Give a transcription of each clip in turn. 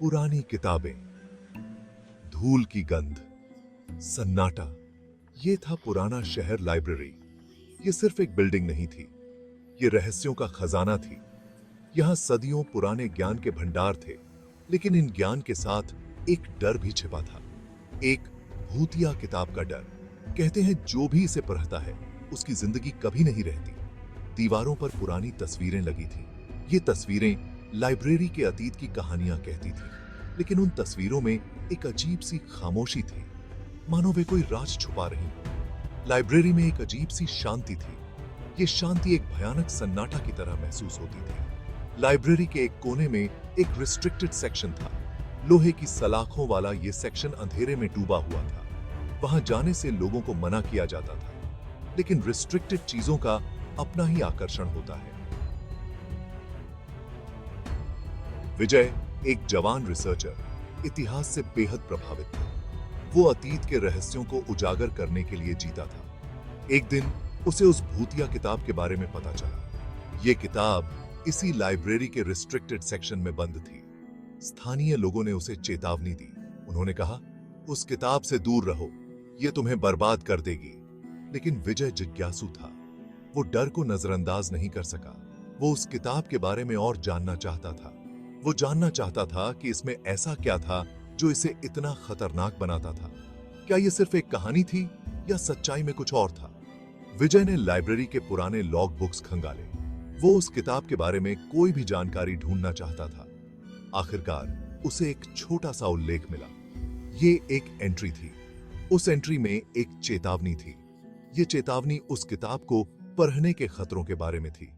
पुरानी किताबें, धूल की गंध, सन्नाटा। ये था पुराना शहर लाइब्रेरी। ये सिर्फ एक बिल्डिंग नहीं थी, ये रहस्यों का खजाना थी। यहां सदियों पुराने ज्ञान के भंडार थे, लेकिन इन ज्ञान के साथ एक डर भी छिपा था। एक भूतिया किताब का डर। कहते हैं जो भी इसे पढ़ता है उसकी जिंदगी कभी नहीं रहती। दीवारों पर पुरानी तस्वीरें लगी थी। ये तस्वीरें लाइब्रेरी के अतीत की कहानियां कहती थी, लेकिन उन तस्वीरों में एक अजीब सी खामोशी थी, मानो वे कोई राज छुपा रही हो। लाइब्रेरी में एक अजीब सी शांति थी। ये शांति एक भयानक सन्नाटा की तरह महसूस होती थी। लाइब्रेरी के एक कोने में एक रिस्ट्रिक्टेड सेक्शन था। लोहे की सलाखों वाला ये सेक्शन अंधेरे में डूबा हुआ था। वहां जाने से लोगों को मना किया जाता था, लेकिन रिस्ट्रिक्टेड चीजों का अपना ही आकर्षण होता है। विजय, एक जवान रिसर्चर, इतिहास से बेहद प्रभावित था। वो अतीत के रहस्यों को उजागर करने के लिए जीता था। एक दिन उसे उस भूतिया किताब के बारे में पता चला। ये किताब इसी लाइब्रेरी के रिस्ट्रिक्टेड सेक्शन में बंद थी। स्थानीय लोगों ने उसे चेतावनी दी। उन्होंने कहा, उस किताब से दूर रहो, ये तुम्हें बर्बाद कर देगी। लेकिन विजय जिज्ञासु था। वो डर को नजरअंदाज नहीं कर सका। वो उस किताब के बारे में और जानना चाहता था। वो जानना चाहता था कि इसमें ऐसा क्या था जो इसे इतना खतरनाक बनाता था। क्या यह सिर्फ एक कहानी थी या सच्चाई में कुछ और था? विजय ने लाइब्रेरी के पुराने लॉग बुक्स खंगाले। वो उस किताब के बारे में कोई भी जानकारी ढूंढना चाहता था। आखिरकार उसे एक छोटा सा उल्लेख मिला। ये एक एंट्री थी। उस एंट्री में एक चेतावनी थी। ये चेतावनी उस किताब को पढ़ने के खतरों के बारे में थी।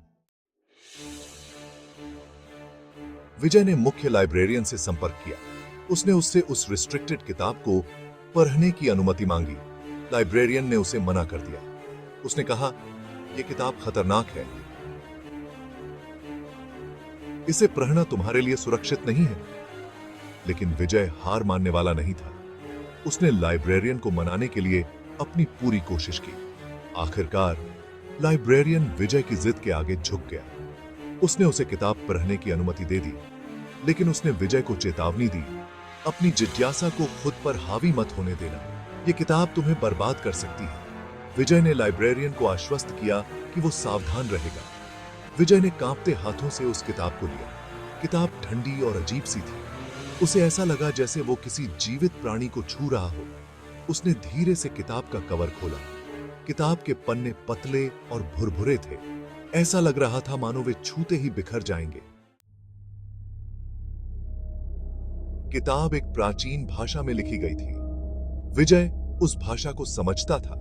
विजय ने मुख्य लाइब्रेरियन से संपर्क किया। उसने उससे उस रिस्ट्रिक्टेड किताब को पढ़ने की अनुमति मांगी। लाइब्रेरियन ने उसे मना कर दिया। उसने कहा, यह किताब खतरनाक है, इसे पढ़ना तुम्हारे लिए सुरक्षित नहीं है। लेकिन विजय हार मानने वाला नहीं था। उसने लाइब्रेरियन को मनाने के लिए अपनी पूरी कोशिश की। आखिरकार लाइब्रेरियन विजय की जिद के आगे झुक गया। उसने उसे किताब पढ़ने की अनुमति दे दी, लेकिन उसने विजय को चेतावनी दी, अपनी जिज्ञासा को खुद पर हावी मत होने देना। यह किताब तुम्हें बर्बाद कर सकती है। विजय ने लाइब्रेरियन को आश्वस्त किया कि वो सावधान रहेगा। विजय ने कांपते हाथों से उस किताब को लिया। किताब ठंडी और अजीब सी थी। उसे ऐसा लगा जैसे वो किसी जीवित प्राणी को छू रहा हो। उसने धीरे से किताब का कवर खोला। किताब के पन्ने पतले और भुरभुरे थे। ऐसा लग रहा था मानो वे छूते ही बिखर जाएंगे। किताब एक प्राचीन भाषा में लिखी गई थी। विजय उस भाषा को समझता था।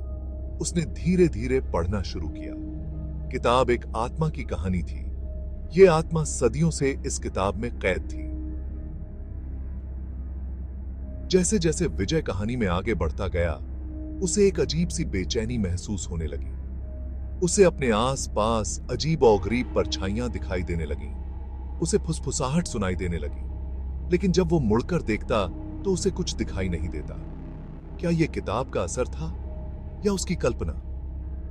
उसने धीरे धीरे पढ़ना शुरू किया। किताब एक आत्मा की कहानी थी। यह आत्मा सदियों से इस किताब में कैद थी। जैसे जैसे विजय कहानी में आगे बढ़ता गया, उसे एक अजीब सी बेचैनी महसूस होने लगी। उसे अपने आस पास अजीब और गरीब परछाइयां दिखाई देने लगीं। उसे फुसफुसाहट सुनाई देने लगी, लेकिन जब वो मुड़कर देखता तो उसे कुछ दिखाई नहीं देता। क्या यह किताब का असर था या उसकी कल्पना?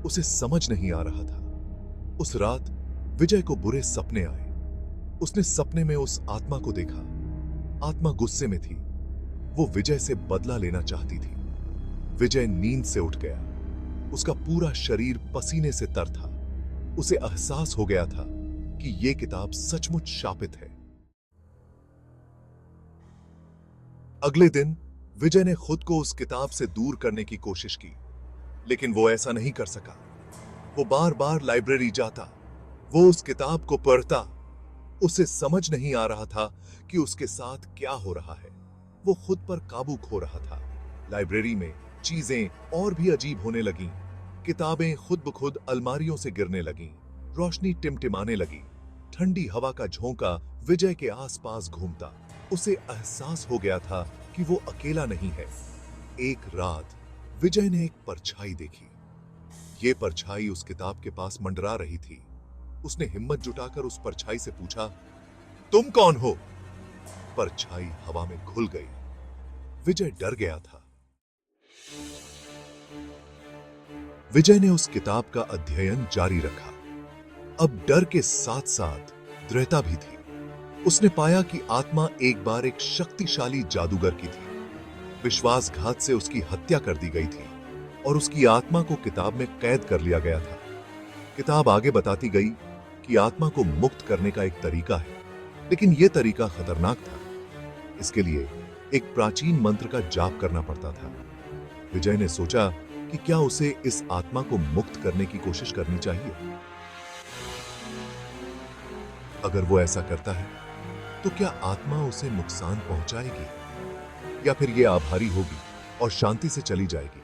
उसे समझ नहीं आ रहा था। उस रात विजय को बुरे सपने आए। उसने सपने में उस आत्मा को देखा। आत्मा गुस्से में थी। वो विजय से बदला लेना चाहती थी। विजय नींद से उठ गया। उसका पूरा शरीर पसीने से तर था। उसे एहसास हो गया था कि यह किताब सचमुच शापित है। अगले दिन विजय ने खुद को उस किताब से दूर करने की कोशिश की, लेकिन वो ऐसा नहीं कर सका। वो बार बार लाइब्रेरी जाता। वो उस किताब को पढ़ता। उसे समझ नहीं आ रहा था कि उसके साथ क्या हो रहा है। वो खुद पर काबू खो रहा था। लाइब्रेरी में चीजें और भी अजीब होने लगीं। किताबें खुद ब खुद अलमारियों से गिरने लगीं। रोशनी टिमटिमाने लगी। ठंडी हवा का झोंका विजय के आसपास घूमता। उसे एहसास हो गया था कि वो अकेला नहीं है। एक रात विजय ने एक परछाई देखी। ये परछाई उस किताब के पास मंडरा रही थी। उसने हिम्मत जुटाकर उस परछाई से पूछा, तुम कौन हो? परछाई हवा में घुल गई। विजय डर गया था। विजय ने उस किताब का अध्ययन जारी रखा। अब डर के साथ साथ दृढ़ता भी थी। उसने पाया कि आत्मा एक बार एक शक्तिशाली जादूगर की थी। विश्वासघात से उसकी हत्या कर दी गई थी और उसकी आत्मा को किताब में कैद कर लिया गया था। किताब आगे बताती गई कि आत्मा को मुक्त करने का एक तरीका है, लेकिन यह तरीका खतरनाक था। इसके लिए एक प्राचीन मंत्र का जाप करना पड़ता था। विजय ने सोचा कि क्या उसे इस आत्मा को मुक्त करने की कोशिश करनी चाहिए। अगर वो ऐसा करता है तो क्या आत्मा उसे नुकसान पहुंचाएगी या फिर ये आभारी होगी और शांति से चली जाएगी।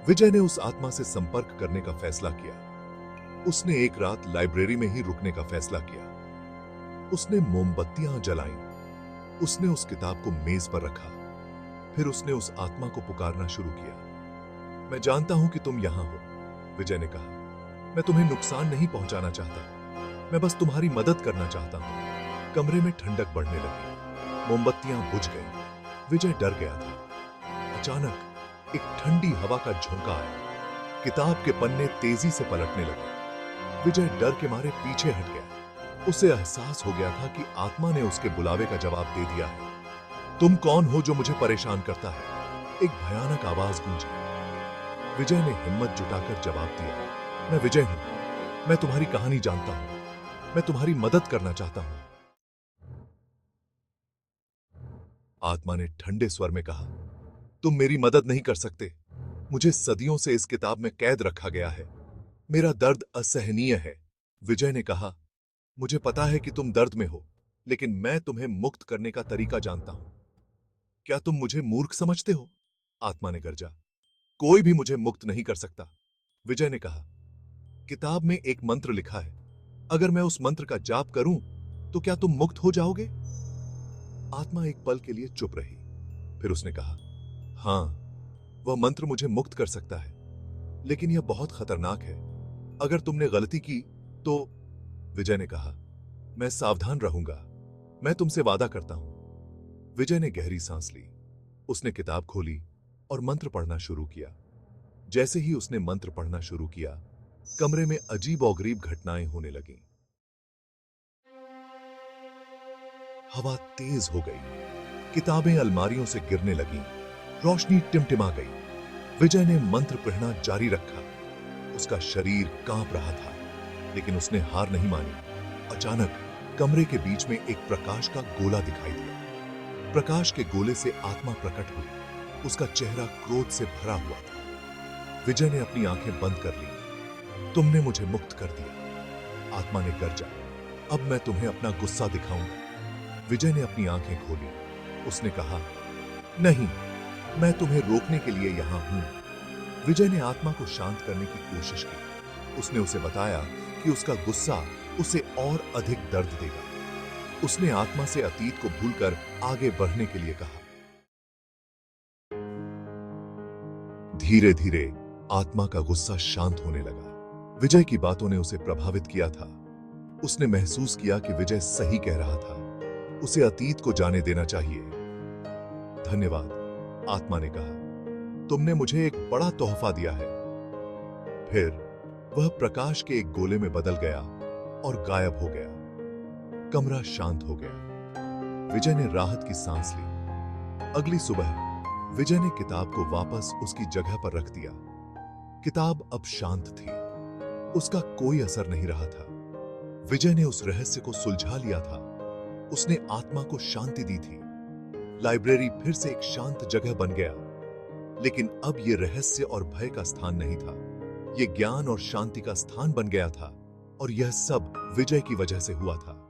विजय ने उस आत्मा से संपर्क करने का फैसला किया। उसने एक रात लाइब्रेरी में ही रुकने का फैसला किया। उसने मोमबत्तियां जलाईं। उसने उस किताब को मेज पर रखा। फिर उसने उस आत्मा को पुकारना शुरू किया। मैं जानता हूं कि तुम यहां हो, विजय ने कहा। मैं तुम्हें नुकसान नहीं पहुंचाना चाहता, मैं बस तुम्हारी मदद करना चाहता हूं। कमरे में ठंडक बढ़ने लगी। मोमबत्तियां बुझ गईं। विजय डर गया था। अचानक एक ठंडी हवा का झोंका आया। किताब के पन्ने तेजी से पलटने लगे। विजय डर के मारे पीछे हट गया। उसे एहसास हो गया था कि आत्मा ने उसके बुलावे का जवाब दे दिया है। तुम कौन हो जो मुझे परेशान करता है? एक भयानक आवाज गूंजी। विजय ने हिम्मत जुटाकर जवाब दिया, मैं विजय हूं। मैं तुम्हारी कहानी जानता हूं। मैं तुम्हारी मदद करना चाहता हूं। आत्मा ने ठंडे स्वर में कहा, तुम मेरी मदद नहीं कर सकते। मुझे सदियों से इस किताब में कैद रखा गया है। मेरा दर्द असहनीय है। विजय ने कहा, मुझे पता है कि तुम दर्द में हो, लेकिन मैं तुम्हें मुक्त करने का तरीका जानता हूं। क्या तुम मुझे मूर्ख समझते हो? आत्मा ने गरजा। कोई भी मुझे मुक्त नहीं कर सकता। विजय ने कहा, किताब में एक मंत्र लिखा है। अगर मैं उस मंत्र का जाप करूं तो क्या तुम मुक्त हो जाओगे? आत्मा एक पल के लिए चुप रही। फिर उसने कहा, हां, वह मंत्र मुझे मुक्त कर सकता है, लेकिन यह बहुत खतरनाक है। अगर तुमने गलती की तो। विजय ने कहा, मैं सावधान रहूंगा। मैं तुमसे वादा करता हूं। विजय ने गहरी सांस ली। उसने किताब खोली और मंत्र पढ़ना शुरू किया। जैसे ही उसने मंत्र पढ़ना शुरू किया, कमरे में अजीबोगरीब घटनाएं होने लगीं। हवा तेज हो गई। किताबें अलमारियों से गिरने लगीं। रोशनी टिमटिमा गई। विजय ने मंत्र पढ़ना जारी रखा। उसका शरीर कांप रहा था, लेकिन उसने हार नहीं मानी। अचानक कमरे के बीच में एक प्रकाश का गोला दिखाई दिया। प्रकाश के गोले से आत्मा प्रकट हुई। उसका चेहरा क्रोध से भरा हुआ था। विजय ने अपनी आंखें बंद कर ली। तुमने मुझे मुक्त कर दिया, आत्मा ने गरजा। अब मैं तुम्हें अपना गुस्सा दिखाऊंगा। विजय ने अपनी आंखें खोली। उसने कहा, नहीं, मैं तुम्हें रोकने के लिए यहां हूं। विजय ने आत्मा को शांत करने की कोशिश की। उसने उसे बताया कि उसका गुस्सा उसे और अधिक दर्द देगा। उसने आत्मा से अतीत को भूलकर आगे बढ़ने के लिए कहा। धीरे धीरे आत्मा का गुस्सा शांत होने लगा। विजय की बातों ने उसे प्रभावित किया था। उसने महसूस किया कि विजय सही कह रहा था। उसे अतीत को जाने देना चाहिए। धन्यवाद, आत्मा ने कहा। तुमने मुझे एक बड़ा तोहफा दिया है। फिर वह प्रकाश के एक गोले में बदल गया और गायब हो गया। कमरा शांत हो गया। विजय ने राहत की सांस ली। अगली सुबह विजय ने किताब को वापस उसकी जगह पर रख दिया। किताब अब शांत थी। उसका कोई असर नहीं रहा था। विजय ने उस रहस्य को सुलझा लिया था। उसने आत्मा को शांति दी थी। लाइब्रेरी फिर से एक शांत जगह बन गया। लेकिन अब यह रहस्य और भय का स्थान नहीं था। यह ज्ञान और शांति का स्थान बन गया था। और यह सब विजय की वजह से हुआ था।